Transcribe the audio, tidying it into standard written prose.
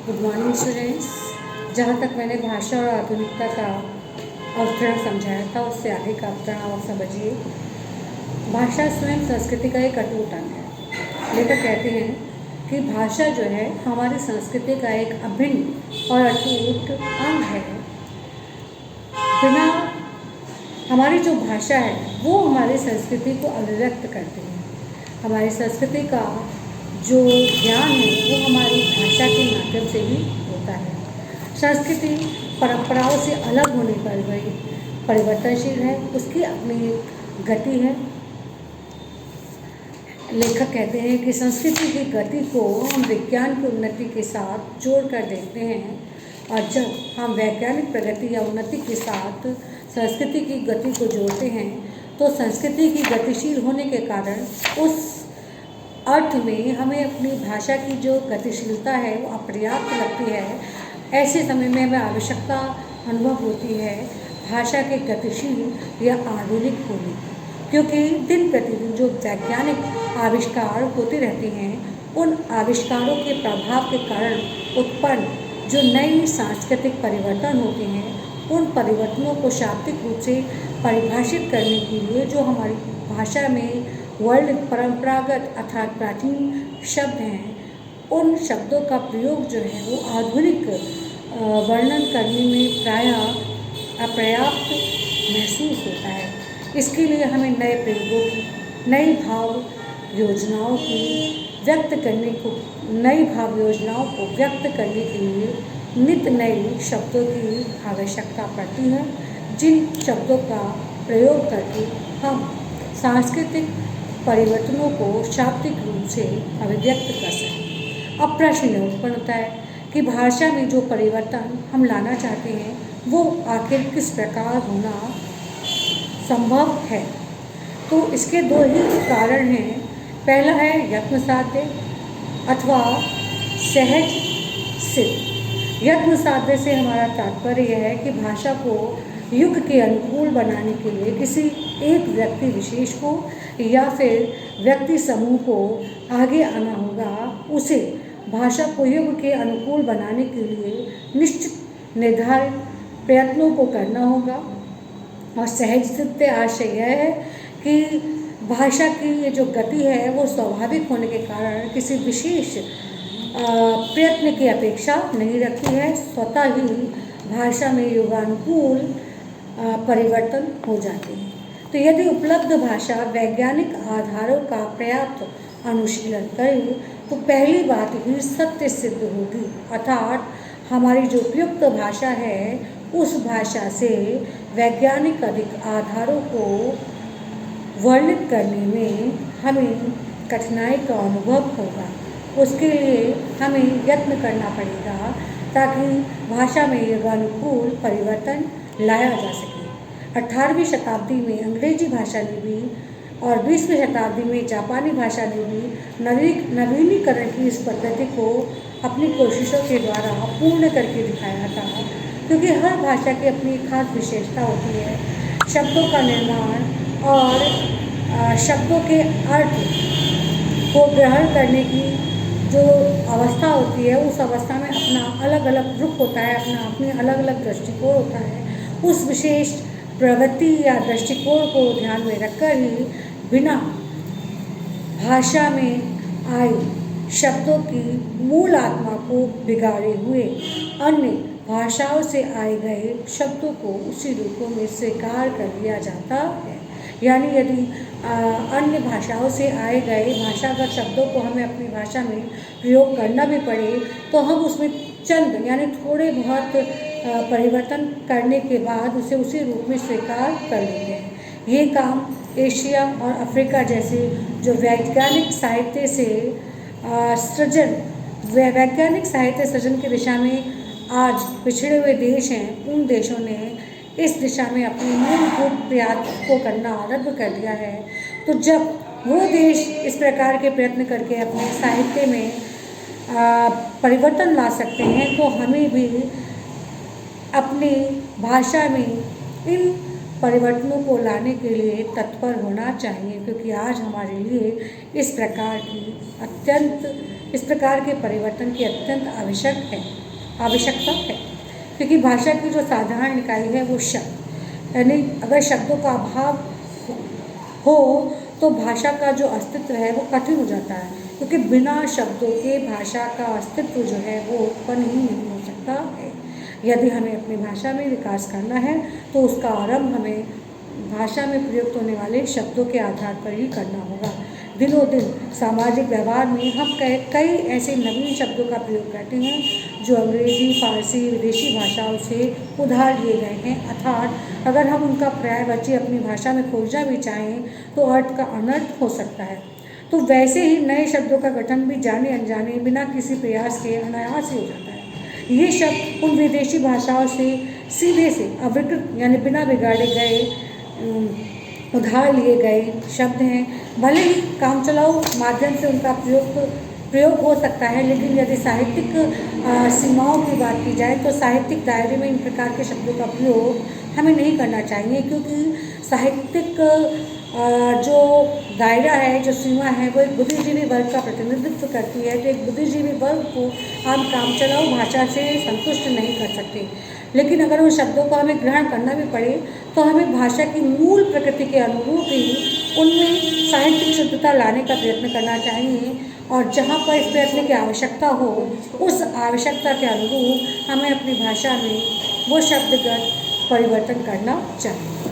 Good morning students. जहाँ तक मैंने भाषा और आधुनिकता का अवतरण समझाया था, उससे आगे का अवतरण आप समझिए। भाषा स्वयं संस्कृति का एक अटूट अंग है। लेखक कहते हैं कि भाषा जो है हमारी संस्कृति का एक अभिन्न और अटूट अंग है। बिना हमारी जो भाषा है वो हमारी संस्कृति को अभिव्यक्त करती है। हमारी संस्कृति का जो ज्ञान है वो हमारी भाषा के माध्यम से ही होता है। संस्कृति परंपराओं से अलग होने पर भी परिवर्तनशील है, उसकी अपनी एक गति है। लेखक कहते हैं कि संस्कृति की गति को हम विज्ञान की उन्नति के साथ जोड़कर देखते हैं, और जब हम वैज्ञानिक प्रगति या उन्नति के साथ संस्कृति की गति को जोड़ते हैं तो संस्कृति की गतिशील होने के कारण उस अर्थ में हमें अपनी भाषा की जो गतिशीलता है वो अपर्याप्त लगती है। ऐसे समय में हमें आवश्यकता अनुभव होती है भाषा के गतिशील या आधुनिक होने की, क्योंकि दिन प्रतिदिन जो वैज्ञानिक आविष्कार होते रहते हैं उन आविष्कारों के प्रभाव के कारण उत्पन्न जो नई सांस्कृतिक परिवर्तन होते हैं उन परिवर्तनों को शाब्दिक रूप से परिभाषित करने के लिए जो हमारी भाषा में वर्ल्ड परंपरागत अर्थात प्राचीन शब्द हैं, उन शब्दों का प्रयोग जो है वो आधुनिक वर्णन करने में प्रायः अपर्याप्त महसूस होता है। इसके लिए हमें नए प्रयोगों की, नई भाव योजनाओं को व्यक्त करने के लिए नित्य नए शब्दों की आवश्यकता पड़ती है, जिन शब्दों का प्रयोग करके हम सांस्कृतिक परिवर्तनों को शाब्दिक रूप से अभिव्यक्त कर सकें। अब प्रश्न यह उत्पन्न होता है कि भाषा में जो परिवर्तन हम लाना चाहते हैं वो आखिर किस प्रकार होना संभव है। तो इसके दो ही कारण हैं। पहला है यत्नसाध्य अथवा सहज सिद्ध। यत्नसाध्य से हमारा तात्पर्य यह है कि भाषा को युग के अनुकूल बनाने के लिए किसी एक व्यक्ति विशेष को या फिर व्यक्ति समूह को आगे आना होगा। उसे भाषा को युग के अनुकूल बनाने के लिए निश्चित निर्धारित प्रयत्नों को करना होगा। और सहज सिद्ध आशय यह है कि भाषा की ये जो गति है वो स्वाभाविक होने के कारण किसी विशेष प्रयत्न की अपेक्षा नहीं रखती है, स्वतः ही भाषा में युगानुकूल परिवर्तन हो जाते हैं। तो यदि उपलब्ध भाषा वैज्ञानिक आधारों का पर्याप्त अनुशीलन करे तो पहली बात ही सत्य सिद्ध होगी, अर्थात हमारी जो उपयुक्त भाषा है उस भाषा से वैज्ञानिक अधिक आधारों को वर्णित करने में हमें कठिनाई का अनुभव होगा। उसके लिए हमें यत्न करना पड़ेगा ताकि भाषा में युगानुकूल परिवर्तन लाया जा सके। 18वीं शताब्दी में अंग्रेजी भाषा ने भी और 20वीं शताब्दी में जापानी भाषा ने भी नवीनीकरण की इस पद्धति को अपनी कोशिशों के द्वारा पूर्ण करके दिखाया था, क्योंकि हर भाषा की अपनी खास विशेषता होती है। शब्दों का निर्माण और शब्दों के अर्थ को ग्रहण करने की जो अवस्था होती है उस अवस्था में अपना अलग अलग रूप होता है, अपनी अलग अलग दृष्टिकोण होता है। उस विशेष प्रवृत्ति या दृष्टिकोण को ध्यान में रखकर ही बिना भाषा में आए शब्दों की मूल आत्मा को बिगाड़े हुए अन्य भाषाओं से आए गए शब्दों को उसी रूपों में स्वीकार कर लिया जाता है। यानी यदि अन्य भाषाओं से आए गए भाषागत शब्दों को हमें अपनी भाषा में प्रयोग करना भी पड़े तो हम उसमें चंद यानी थोड़े बहुत परिवर्तन करने के बाद उसे उसी रूप में स्वीकार कर लेते हैं। ये काम एशिया और अफ्रीका जैसे जो वैज्ञानिक साहित्य सृजन की दिशा में आज पिछड़े हुए देश हैं, उन देशों ने इस दिशा में अपने मूलभूत प्रयास को करना आरंभ कर दिया है। तो जब वो देश इस प्रकार के प्रयत्न करके अपने साहित्य में परिवर्तन ला सकते हैं तो हमें भी अपनी भाषा में इन परिवर्तनों को लाने के लिए तत्पर होना चाहिए, क्योंकि आज हमारे लिए इस प्रकार की अत्यंत इस प्रकार के परिवर्तन की अत्यंत आवश्यकता है, क्योंकि भाषा की जो साधारण इकाई है वो शब्द, यानी अगर शब्दों का अभाव हो तो भाषा का जो अस्तित्व है वो कठिन हो जाता है, क्योंकि बिना शब्दों के भाषा का अस्तित्व जो है वो उत्पन्न ही नहीं हो सकता है। यदि हमें अपनी भाषा में विकास करना है तो उसका आरंभ हमें भाषा में प्रयुक्त होने वाले शब्दों के आधार पर ही करना होगा। दिनों दिन सामाजिक व्यवहार में हम कई ऐसे नवीन शब्दों का प्रयोग करते हैं जो अंग्रेजी, फारसी, विदेशी भाषाओं से उधार लिए गए हैं, अर्थात अगर हम उनका पर्यायवाची अपनी भाषा में खोजना भी चाहें तो अर्थ का अनर्थ हो सकता है। तो वैसे ही नए शब्दों का गठन भी जाने अनजाने बिना किसी प्रयास के अनायास ही हो जाता है। ये शब्द उन विदेशी भाषाओं से सीधे से अविकृत यानी बिना बिगाड़े गए उधार लिए गए शब्द हैं। भले ही कामचलाऊ माध्यम से उनका प्रयोग हो सकता है, लेकिन यदि साहित्यिक सीमाओं की बात की जाए तो साहित्यिक दायरे में इन प्रकार के शब्दों का प्रयोग हमें नहीं करना चाहिए, क्योंकि साहित्यिक जो दायरा है, जो सीमा है, वो एक बुद्धिजीवी वर्ग का प्रतिनिधित्व करती है। तो एक बुद्धिजीवी वर्ग को हम कामचलाऊ भाषा से संतुष्ट नहीं कर सकते, लेकिन अगर उन शब्दों को हमें ग्रहण करना भी पड़े तो हमें भाषा की मूल प्रकृति के अनुरूप ही उनमें साहित्यिक शुद्धता लाने का प्रयत्न करना चाहिए, और जहाँ पर इस प्रयत्न की आवश्यकता हो उस आवश्यकता के अनुरूप हमें अपनी भाषा में वो शब्दगत परिवर्तन करना चाहिए।